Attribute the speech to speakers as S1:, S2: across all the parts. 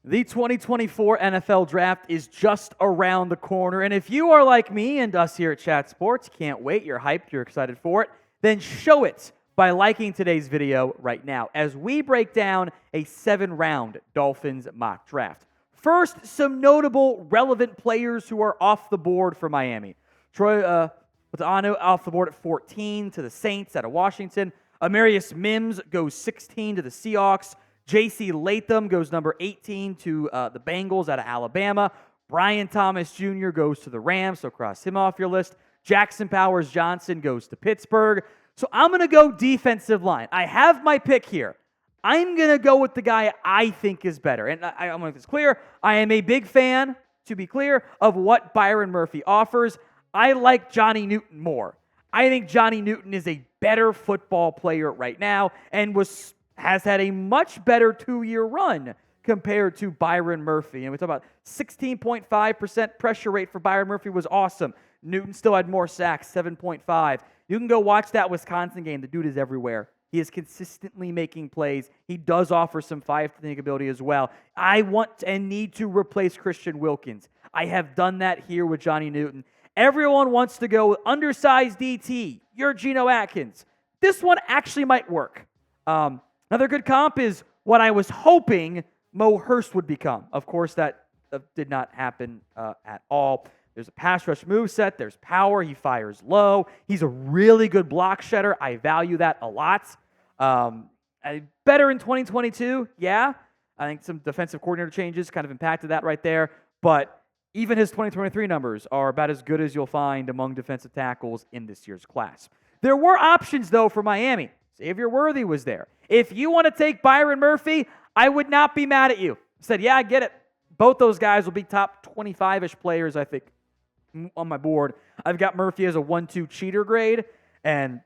S1: The 2024 NFL Draft is just around the corner, and if you are like me and us here at Chat Sports, can't wait, you're hyped, you're excited for it, then show it by liking today's video right now as we break down a 7-round Dolphins mock draft. First, some notable, relevant players who are off the board for Miami. Troy Lozano off the board at 14 to the Saints out of Washington. Amarius Mims goes 16 to the Seahawks. J.C. Latham goes number 18 to the Bengals out of Alabama. Brian Thomas Jr. goes to the Rams, so cross him off your list. Jackson Powers Johnson goes to Pittsburgh. So I'm going to go defensive line. I have my pick here. I'm going to go with the guy I think is better. And I'm going to make this clear. I am a big fan, to be clear, of what Byron Murphy offers. I like Johnny Newton more. I think Johnny Newton is a better football player right now and has had a much better 2-year run compared to Byron Murphy. And we talk about 16.5% pressure rate for Byron Murphy was awesome. Newton still had more sacks, 7.5. You can go watch that Wisconsin game. The dude is everywhere. He is consistently making plays. He does offer some 5-technique ability as well. I want and need to replace Christian Wilkins. I have done that here with Johnny Newton. Everyone wants to go undersized DT. You're Geno Atkins. This one actually might work. Another good comp is what I was hoping Mo Hurst would become. Of course, that did not happen at all. There's a pass rush moveset. There's power. He fires low. He's a really good block shedder. I value that a lot. Better in 2022, yeah. I think some defensive coordinator changes kind of impacted that right there. But even his 2023 numbers are about as good as you'll find among defensive tackles in this year's class. There were options, though, for Miami. Xavier Worthy was there. If you want to take Byron Murphy, I would not be mad at you. I said, yeah, I get it. Both those guys will be top 25-ish players, I think, on my board. I've got Murphy as a 1-2 cheater grade, and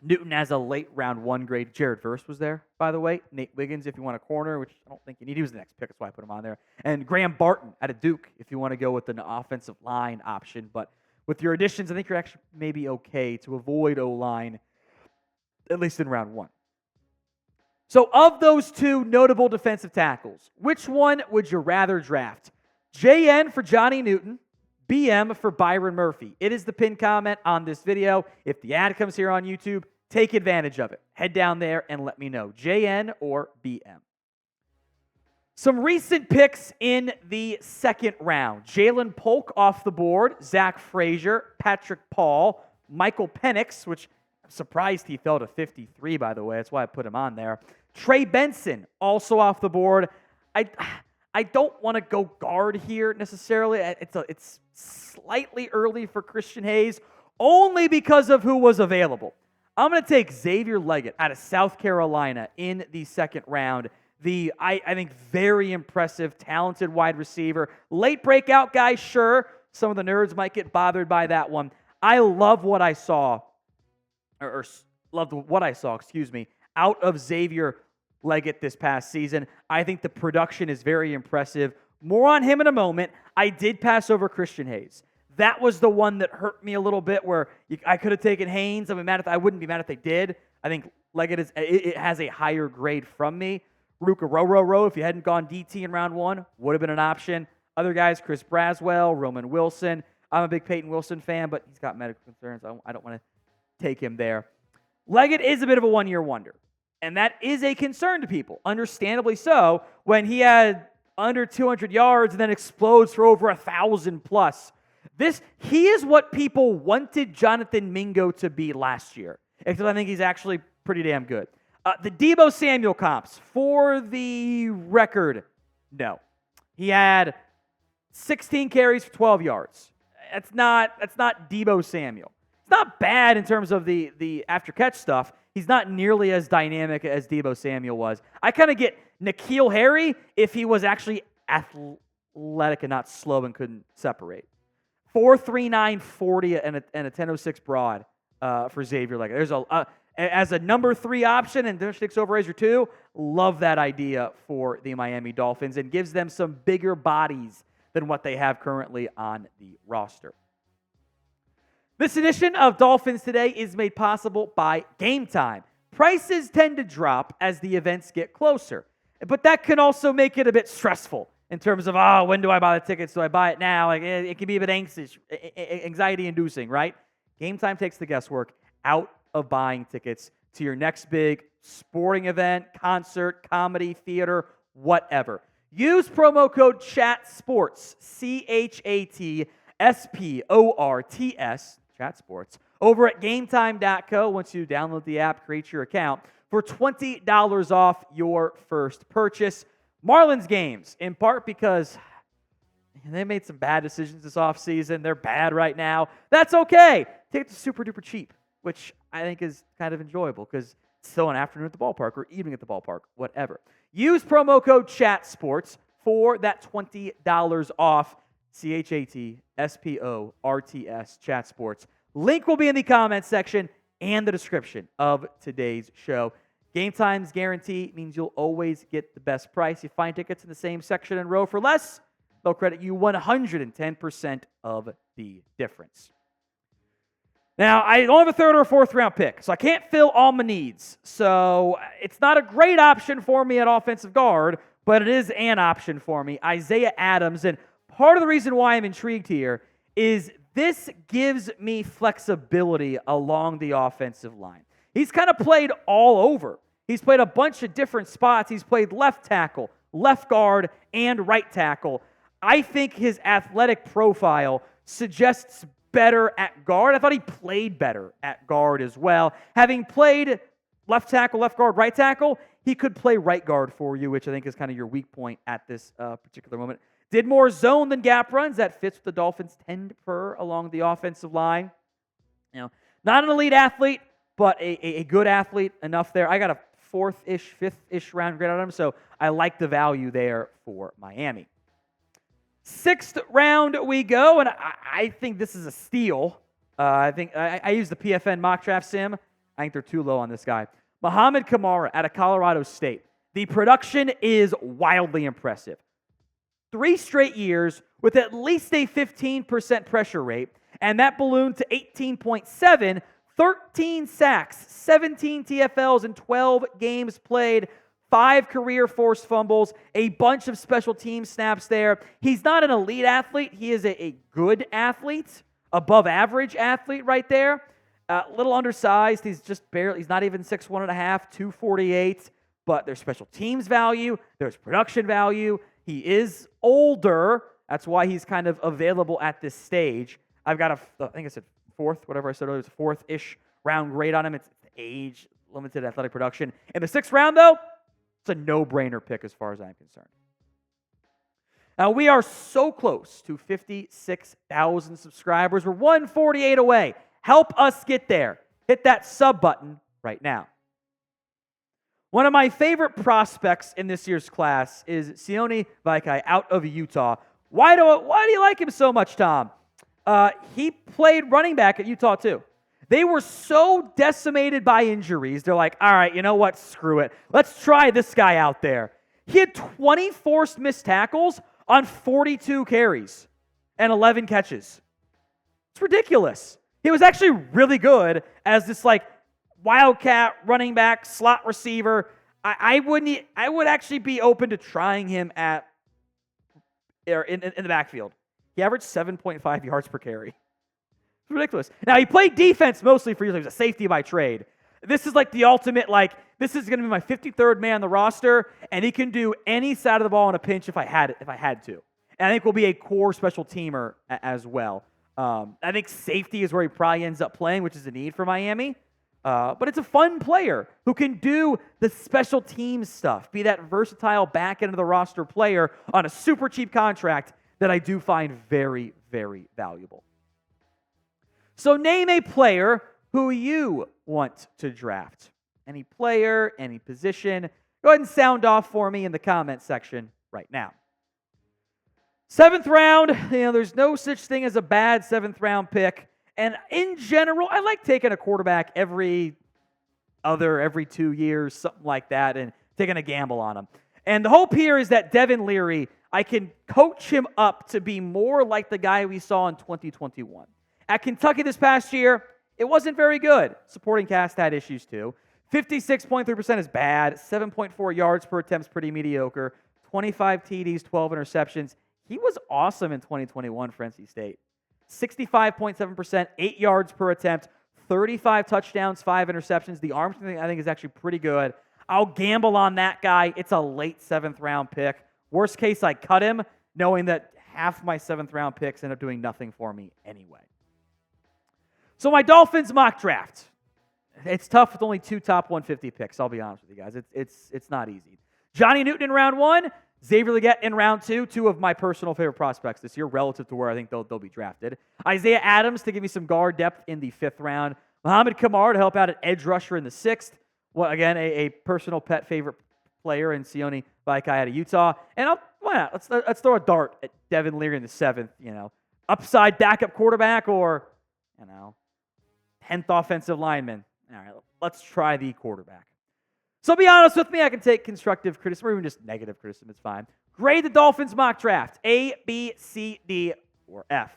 S1: Newton as a late round 1 grade. Jared Verse was there, by the way. Nate Wiggins, if you want a corner, which I don't think you need. He was the next pick, that's why I put him on there. And Graham Barton out of Duke, if you want to go with an offensive line option. But with your additions, I think you're actually maybe okay to avoid O-line, at least in round 1. So of those two notable defensive tackles, which one would you rather draft? JN for Johnny Newton, BM for Byron Murphy. It is the pinned comment on this video. If the ad comes here on YouTube, take advantage of it. Head down there and let me know, JN or BM. Some recent picks in the second round. Jalen Polk off the board, Zach Frazier, Patrick Paul, Michael Penix, which I'm surprised he fell to 53, by the way. That's why I put him on there. Trey Benson, also off the board. I don't want to go guard here necessarily. It's slightly early for Christian Hayes, only because of who was available. I'm going to take Xavier Legette out of South Carolina in the second round. I think very impressive, talented wide receiver. Late breakout guy, sure. Some of the nerds might get bothered by that one. I love what I saw, out of Xavier Legette this past season. I think the production is very impressive. More on him in a moment. I did pass over Christian Hayes. That was the one that hurt me a little bit, where I could have taken Haynes. I wouldn't be mad if they did. I think Legette it has a higher grade from me. Ruka Roro, if you hadn't gone DT in round 1, would have been an option. Other guys, Chris Braswell, Roman Wilson. I'm a big Peyton Wilson fan, but he's got medical concerns. I don't want to take him there. Legette is a bit of a one-year wonder, and that is a concern to people, understandably so, when he had under 200 yards and then explodes for over 1,000 plus. He is what people wanted Jonathan Mingo to be last year, except I think he's actually pretty damn good. The Deebo Samuel comps, for the record, no. He had 16 carries for 12 yards. That's not Deebo Samuel. It's not bad in terms of the after-catch stuff. He's not nearly as dynamic as Deebo Samuel was. I kind of get N'Keal Harry if he was actually athletic and not slow and couldn't separate. 4.39 40 and a 10.06 broad for Xavier Legette. There's as a number 3 option and then sticks over as your 2. Love that idea for the Miami Dolphins and gives them some bigger bodies than what they have currently on the roster. This edition of Dolphins Today is made possible by Game Time. Prices tend to drop as the events get closer. But that can also make it a bit stressful in terms of, when do I buy the tickets? Do I buy it now? Like, it can be a bit anxiety-inducing, right? Game Time takes the guesswork out of buying tickets to your next big sporting event, concert, comedy, theater, whatever. Use promo code CHATSPORTS, CHATSPORTS, ChatSports, over at GameTime.co. Once you download the app, create your account, for $20 off your first purchase. Marlins games, in part because they made some bad decisions this offseason. They're bad right now. That's okay. Tickets are super duper cheap, which I think is kind of enjoyable because it's still an afternoon at the ballpark or evening at the ballpark, whatever. Use promo code CHATSPORTS for that $20 off. CHATSPORTS, ChatSports. Link will be in the comments section and the description of today's show. Game Time's guarantee means you'll always get the best price. You find tickets in the same section and row for less, they'll credit you 110% of the difference. Now, I don't have a third or a fourth round pick, so I can't fill all my needs. So it's not a great option for me at offensive guard, but it is an option for me. Isaiah Adams, and part of the reason why I'm intrigued here is this gives me flexibility along the offensive line. He's kind of played all over. He's played a bunch of different spots. He's played left tackle, left guard, and right tackle. I think his athletic profile suggests better at guard. I thought he played better at guard as well. Having played left tackle, left guard, right tackle, he could play right guard for you, which I think is kind of your weak point at this particular moment. Did more zone than gap runs. That fits what the Dolphins tend to prefer along the offensive line. Not an elite athlete, but a good athlete enough there. I got a fourth-ish, fifth-ish round grade on him, so I like the value there for Miami. Sixth round we go, and I think this is a steal. I use the PFN Mock Draft sim. I think they're too low on this guy. Mohamed Kamara out of Colorado State. The production is wildly impressive. 3 straight years with at least a 15% pressure rate, and that ballooned to 18.7, 13 sacks, 17 TFLs in 12 games played, 5 career forced fumbles, a bunch of special team snaps there. He's not an elite athlete. He is a good athlete, above average athlete right there. A little undersized. He's not even 6'1.5", 248, but there's special teams value. There's production value. He is older. That's why he's kind of available at this stage. I've got I think it's a fourth, whatever I said earlier, it's a fourth-ish round grade on him. It's age, limited athletic production. In the 6th round, though, it's a no-brainer pick as far as I'm concerned. Now, we are so close to 56,000 subscribers. We're 148 away. Help us get there. Hit that sub button right now. One of my favorite prospects in this year's class is Sione Vaki out of Utah. Why do you like him so much, Tom? He played running back at Utah too. They were so decimated by injuries, they're like, all right, you know what? Screw it. Let's try this guy out there. He had 20 forced missed tackles on 42 carries and 11 catches. It's ridiculous. He was actually really good as this wildcat running back, slot receiver. I would actually be open to trying him in the backfield. He averaged 7.5 yards per carry. It's ridiculous. Now, he played defense mostly for years. He was a safety by trade. This is the ultimate, this is going to be my 53rd man on the roster, and he can do any side of the ball in a pinch if I had to. And I think will be a core special teamer as well. I think safety is where he probably ends up playing, which is a need for Miami. But it's a fun player who can do the special team stuff, be that versatile back end of the roster player on a super cheap contract that I do find very, very valuable. So name a player who you want to draft. Any player, any position. Go ahead and sound off for me in the comment section right now. 7th round, there's no such thing as a bad 7th round pick. And in general, I like taking a quarterback every 2 years, something like that, and taking a gamble on him. And the hope here is that Devin Leary, I can coach him up to be more like the guy we saw in 2021. At Kentucky this past year, it wasn't very good. Supporting cast had issues too. 56.3% is bad. 7.4 yards per attempt is pretty mediocre. 25 TDs, 12 interceptions. He was awesome in 2021 for NC State. 65.7%, 8 yards per attempt, 35 touchdowns, 5 interceptions. The arm strength, I think, is actually pretty good. I'll gamble on that guy. It's a late 7th round pick. Worst case, I cut him, knowing that half my 7th round picks end up doing nothing for me anyway. So my Dolphins mock draft. It's tough with only 2 top 150 picks, I'll be honest with you guys. It's not easy. Johnny Newton in round 1, Xavier Legette in round 2, 2 of my personal favorite prospects this year relative to where I think they'll be drafted. Isaiah Adams to give me some guard depth in the 5th round. Mohamed Kamara to help out at edge rusher in the 6th. Well, again, a personal pet favorite player in Sione Vaki out of Utah. And why not? Let's throw a dart at Devin Leary in the 7th. Upside backup quarterback or 10th offensive lineman. All right, let's try the quarterback. So be honest with me, I can take constructive criticism or even just negative criticism. It's fine. Grade the Dolphins mock draft. A, B, C, D, or F.